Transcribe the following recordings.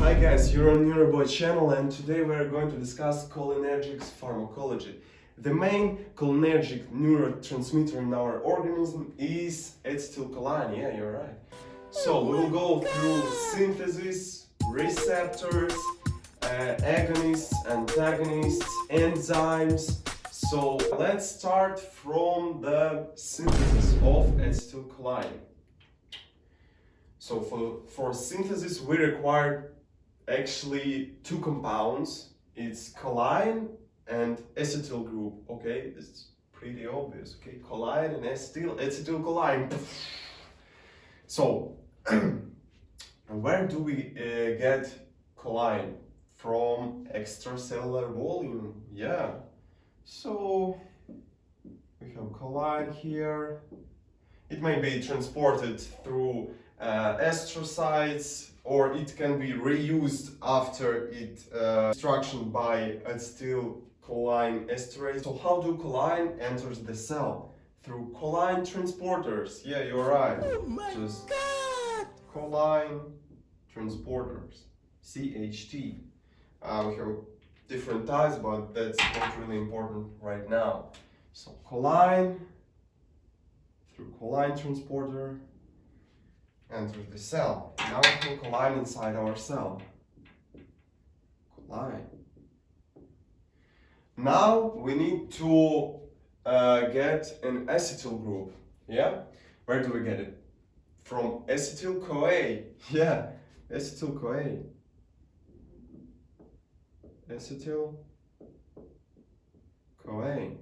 Hi guys, you're on Neuroboy channel and today we're going to discuss cholinergic's pharmacology. The main cholinergic neurotransmitter in our organism is acetylcholine, yeah, you're right. So we'll go through synthesis, receptors, agonists, antagonists, enzymes. So let's start from the synthesis of acetylcholine. So for synthesis we require actually two compounds. It's choline and acetyl group. Okay, it's pretty obvious. Okay, choline and acetyl, acetylcholine. So where do we get choline? From extracellular volume. Yeah. So we have choline here. It may be transported through astrocytes, or it can be reused after its destruction by acetylcholine esterase. So how do choline enters the cell? Through choline transporters. Yeah, you're right. Oh my God! Choline transporters, CHT. We have different types, but that's not really important right now. So choline, through choline transporter, enters the cell. Now we have choline inside our cell. Choline. Now we need to get an acetyl group. Yeah? Where do we get it? From acetyl-CoA. Yeah, acetyl-CoA. Acetyl-CoA,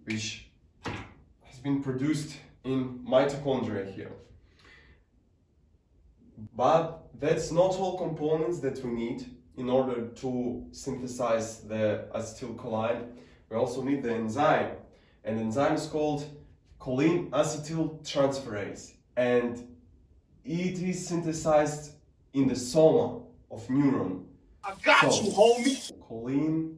which has been produced in mitochondria here. But that's not all components that we need in order to synthesize the acetylcholine. We also need the enzyme, and the enzyme is called choline acetyltransferase, and it is synthesized in the soma of neuron. I got you, homie! Choline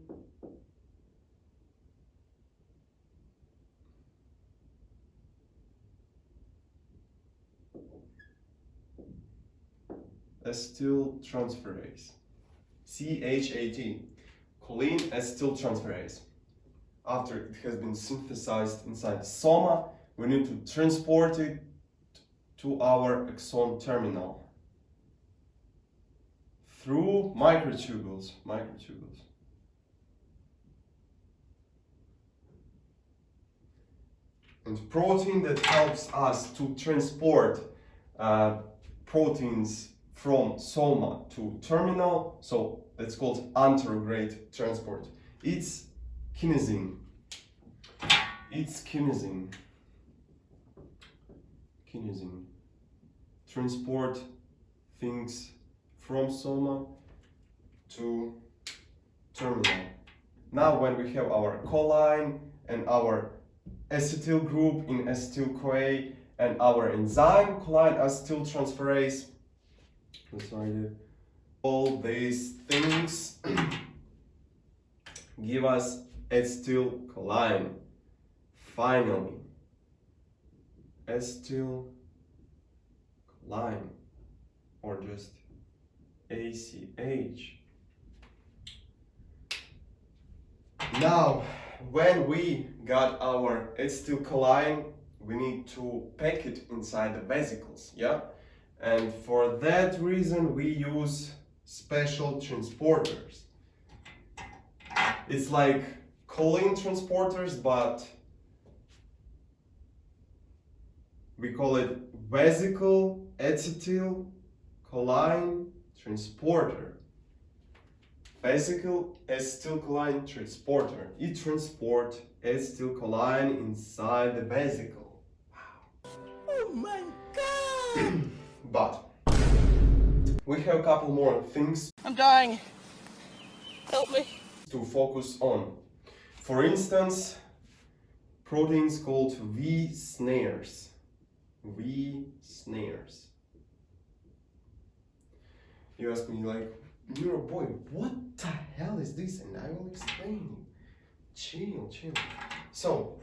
acetyltransferase, CHAT, choline acetyltransferase. After it has been synthesized inside the soma, we need to transport it to our axon terminal through microtubules. And protein that helps us to transport proteins from soma to terminal, so that's called anterograde transport. It's kinesin. Kinesin. Transport things from soma to terminal. Now when we have our choline and our acetyl group in acetyl-CoA and our enzyme choline acetyltransferase, all these things give us acetylcholine. Finally, acetylcholine, or just ACH. Now, when we got our acetylcholine, we need to pack it inside the vesicles, yeah? And for that reason, we use special transporters. It's like choline transporters, but we call it vesicle acetylcholine transporter. Vesicle acetylcholine transporter. It transports acetylcholine inside the vesicle. Wow. Oh my God! But we have a couple more things I'm dying. Help me. to focus on. For instance, proteins called V snares. You ask me like, Neuroboy, what the hell is this? And I will explain you. Chill. So,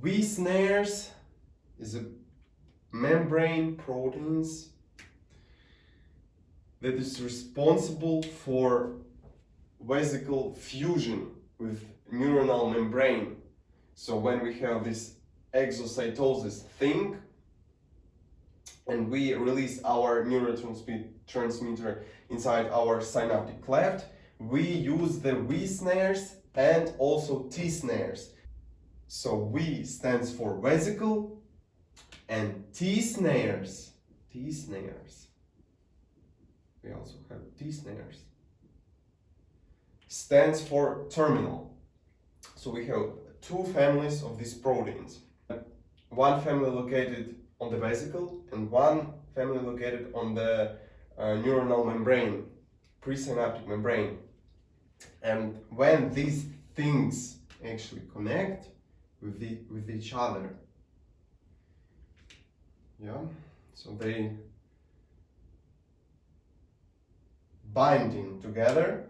V snares is a membrane proteins that is responsible for vesicle fusion with neuronal membrane. So when we have this exocytosis thing and we release our neurotransmitter inside our synaptic cleft, we use the V snares and also T snares. So V stands for vesicle and T snares, we also have T snares, stands for terminal. So we have two families of these proteins. One family located on the vesicle and one family located on the neuronal membrane, presynaptic membrane. And when these things actually connect with each other, so they binding together,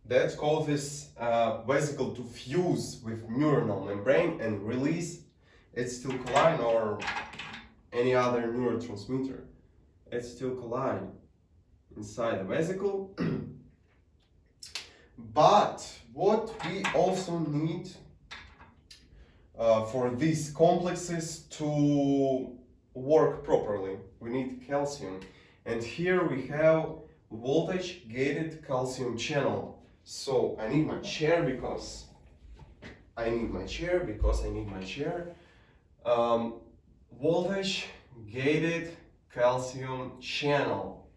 that's called this vesicle to fuse with neuronal membrane and release acetylcholine or any other neurotransmitter. Acetylcholine inside the vesicle. But what we also need for these complexes to work properly, we need calcium. And here we have voltage gated calcium channel. So I need my chair because I need my chair. Voltage gated calcium channel,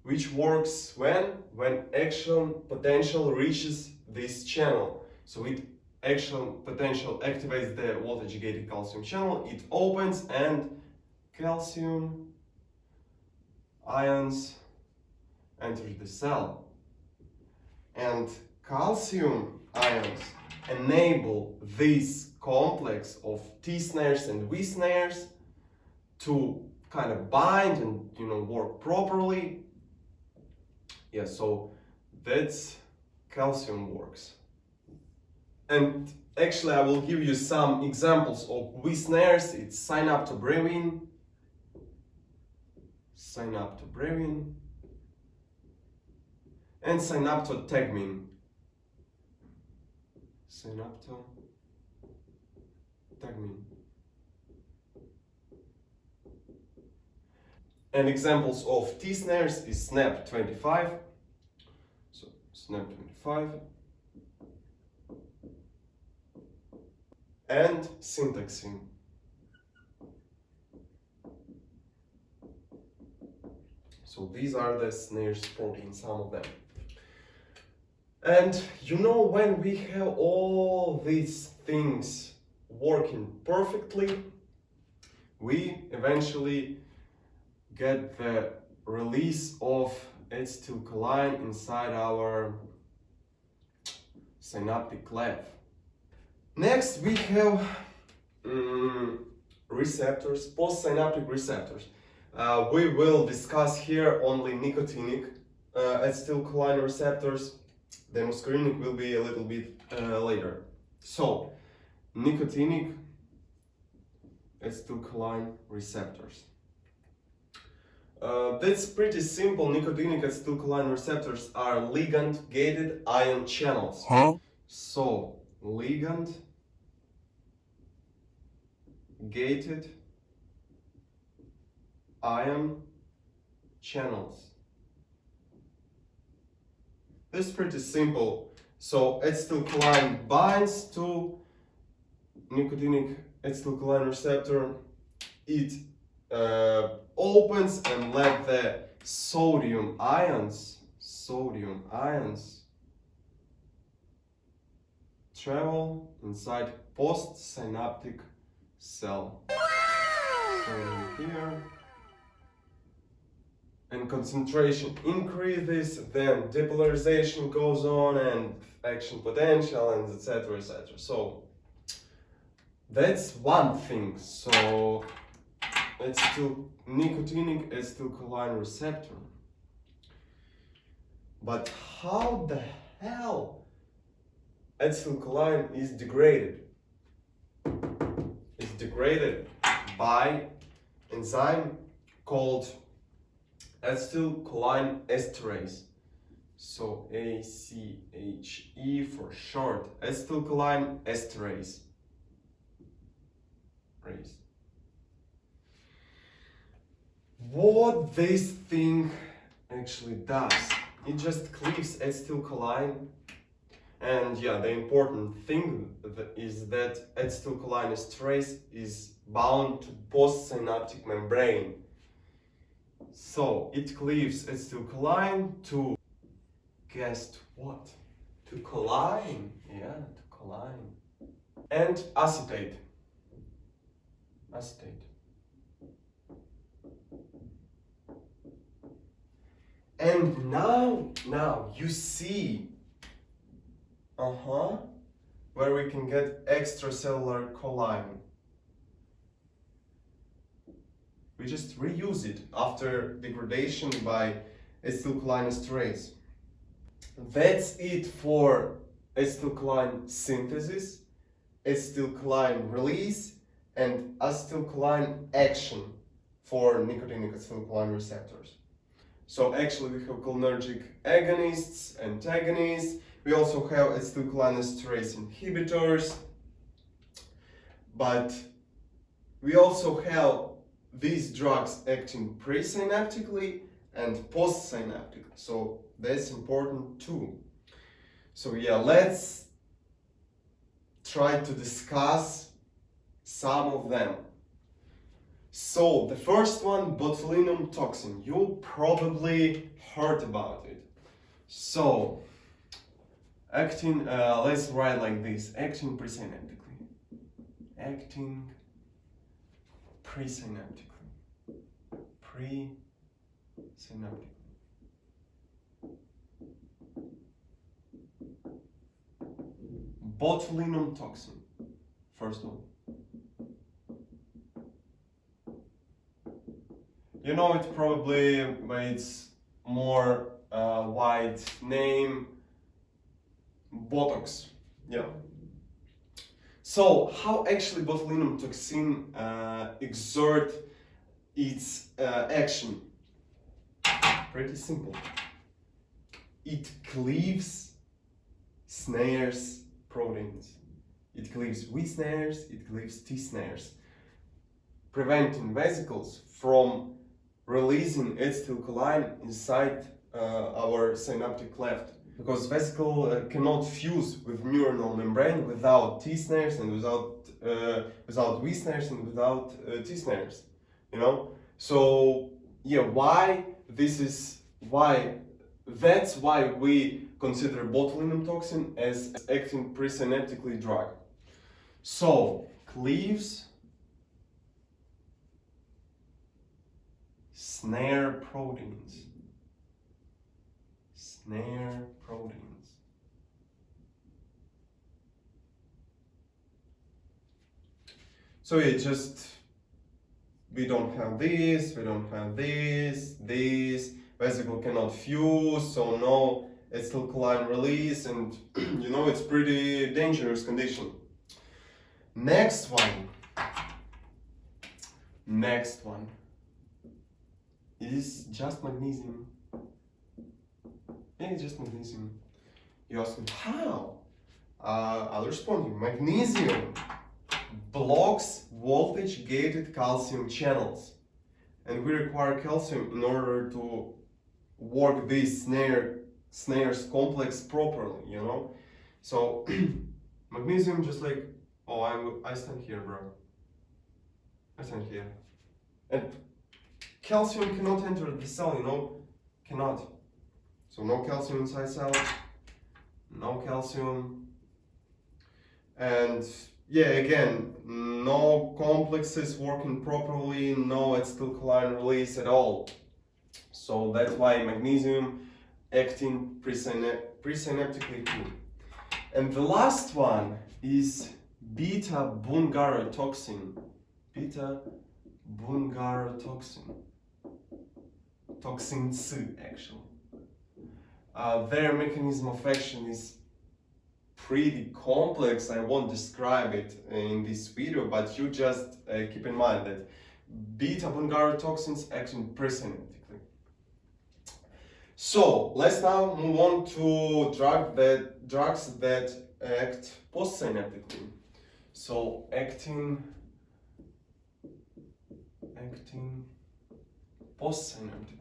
which works when action potential reaches this channel. So it action potential activates the voltage gated calcium channel, it opens and calcium ions enter the cell. And calcium ions enable this complex of T snares and V snares to kind of bind and work properly. Yeah, so that's calcium works. And actually I will give you some examples of V snares. It's synaptobrevin, and synaptotegmin. And examples of T snares is SNAP25. So SNAP25 and syntaxine. So these are the snares proteins, some of them. And when we have all these things working perfectly, we eventually get the release of acetylcholine inside our synaptic cleft. Next we have receptors, postsynaptic receptors. We will discuss here only nicotinic acetylcholine receptors. The muscarinic will be a little bit later. So, nicotinic acetylcholine receptors. That's pretty simple. Nicotinic acetylcholine receptors are ligand-gated ion channels. So, ligand-gated ion channels. This is pretty simple. So acetylcholine binds to nicotinic acetylcholine receptor. It opens and let the sodium ions travel inside postsynaptic cell. Sodium here. And concentration increases, then depolarization goes on and action potential and etc. So that's one thing. So it's still nicotinic acetylcholine receptor. But how the hell acetylcholine is degraded? It's degraded by enzyme called acetylcholine esterase. So ACHE for short, acetylcholine esterase. What this thing actually does, it just cleaves acetylcholine. And yeah, the important thing is that acetylcholine esterase is bound to postsynaptic membrane. So it cleaves acetylcholine to, guessed what? To choline. Yeah, to choline. And acetate. And now you see, where we can get extracellular choline. We just reuse it after degradation by acetylcholine esterase. That's it for acetylcholine synthesis, acetylcholine release, and acetylcholine action for nicotinic acetylcholine receptors. So actually we have cholinergic agonists, antagonists. We also have acetylcholine esterase inhibitors. But we also have these drugs acting presynaptically and postsynaptically. So that's important too. So yeah, let's try to discuss some of them. So the first one, botulinum toxin. You probably heard about it. So acting, let's write like this: acting presynaptically. Acting presynaptically. Presynaptically. Botulinum toxin. First one. You know it probably by its more wide name, Botox. Yeah. So how actually botulinum toxin exert its action? Pretty simple. It cleaves, snares proteins. It cleaves V snares, it cleaves T snares, preventing vesicles from releasing acetylcholine inside our synaptic cleft. Because vesicle cannot fuse with neuronal membrane without T snares and without V snares and without T snares. You know? So yeah, that's why we consider botulinum toxin as acting presynaptically drug. So cleaves, snare proteins. So it just, we don't have this, this vesicle cannot fuse, so no acetylcholine release, and you know it's pretty dangerous condition. Next one is just magnesium. Yeah, it's just magnesium. You ask me how? I'll respond you. Magnesium blocks voltage-gated calcium channels, and we require calcium in order to work this snares complex properly. You know, so magnesium just like, oh, I stand here, bro. I stand here, and calcium cannot enter the cell, you know, cannot. So no calcium inside cell, no calcium, and yeah, again, no complexes working properly, no acetylcholine release at all. So that's why magnesium acting presynaptically too. And the last one is beta-bungarotoxin. Toxin C actually. Their mechanism of action is pretty complex. I won't describe it in this video, but you just keep in mind that beta-bungarotoxins act presynaptically. So let's now move on to drugs that act postsynaptically. So acting postsynaptically.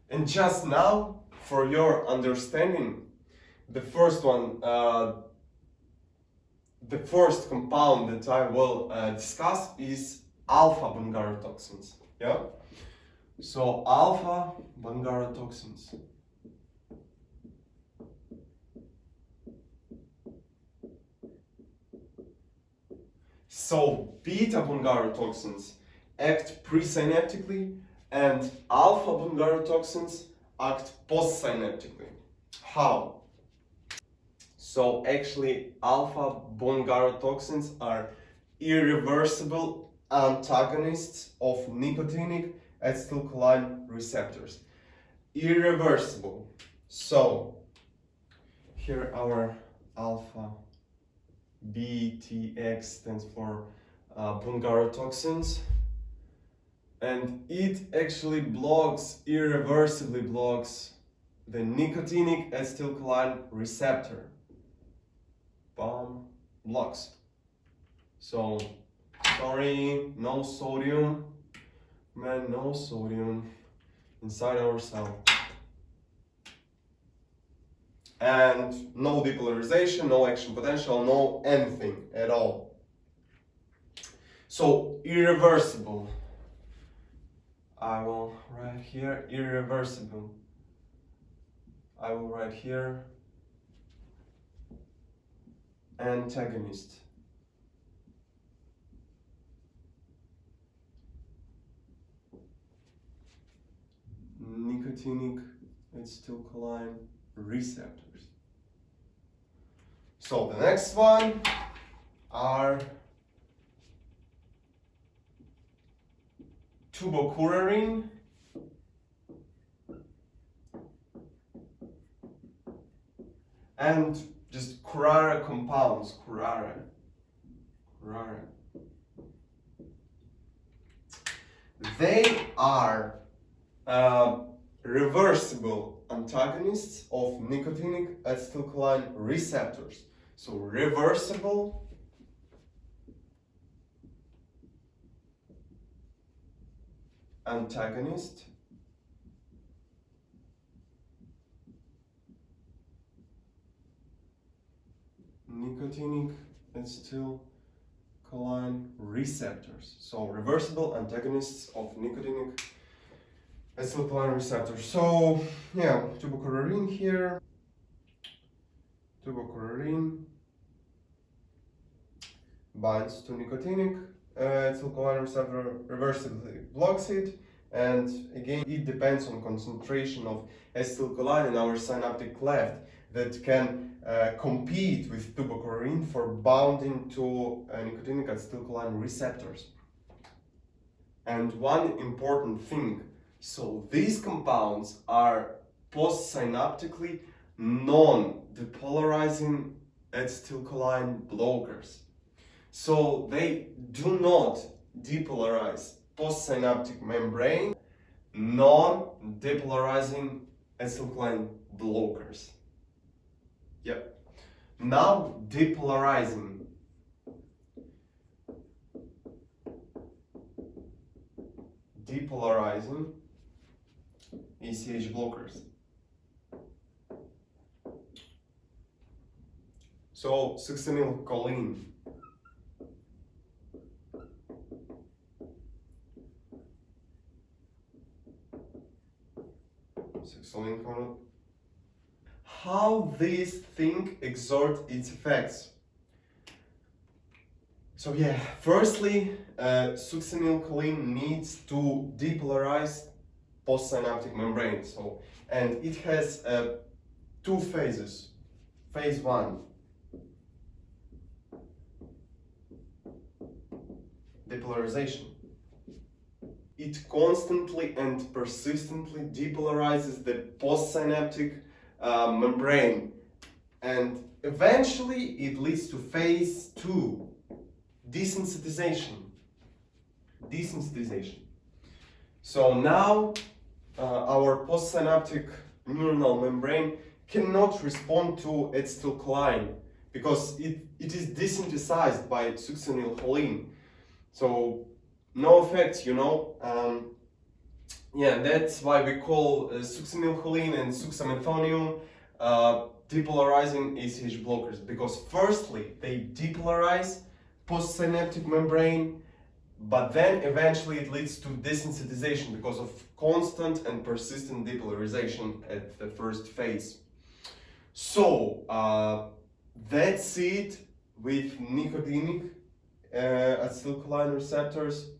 And just now, for your understanding, the first compound that I will discuss is alpha bungarotoxins. Yeah. So alpha bungarotoxins. So beta bungarotoxins act presynaptically, and alpha bungarotoxins act postsynaptically. How? So actually, alpha bungarotoxins are irreversible antagonists of nicotinic acetylcholine receptors. Irreversible. So here our alpha BTX stands for bungarotoxins, and it actually irreversibly blocks the nicotinic acetylcholine receptor. Blocks. So, sorry, no sodium. Man, no sodium inside our cell. And no depolarization, no action potential, no anything at all. So, irreversible. I will write here, irreversible. I will write here, antagonist. Nicotinic acetylcholine receptors. So the next one are tubocurarine and just curare compounds. Curare. They are reversible antagonists of nicotinic acetylcholine receptors. So reversible antagonist nicotinic acetylcholine receptors. So reversible antagonists of nicotinic acetylcholine receptors. So yeah, tubocurarine here. Tubocurarine binds to nicotinic acetylcholine receptor, reversibly blocks it, and again it depends on concentration of acetylcholine in our synaptic cleft that can compete with tubocurarine for binding to nicotinic acetylcholine receptors. And one important thing, so these compounds are postsynaptically non-depolarizing acetylcholine blockers. So they do not depolarize postsynaptic membrane, non-depolarizing acetylcholine blockers. Yep. Now depolarizing. Depolarizing ACH blockers. So succinylcholine. How this thing exerts its effects? So yeah, firstly, succinylcholine needs to depolarize postsynaptic membrane. So, and it has two phases. Phase 1, depolarization. It constantly and persistently depolarizes the postsynaptic membrane and eventually it leads to phase 2, desensitization. So now our postsynaptic neuronal membrane cannot respond to acetylcholine because it is desynthesized by succinylcholine. So no effect, yeah, that's why we call succinylcholine and succinylmethonium depolarizing ACH blockers, because firstly they depolarize postsynaptic membrane, but then eventually it leads to desensitization because of constant and persistent depolarization at the first phase. So that's it with nicotinic acetylcholine receptors.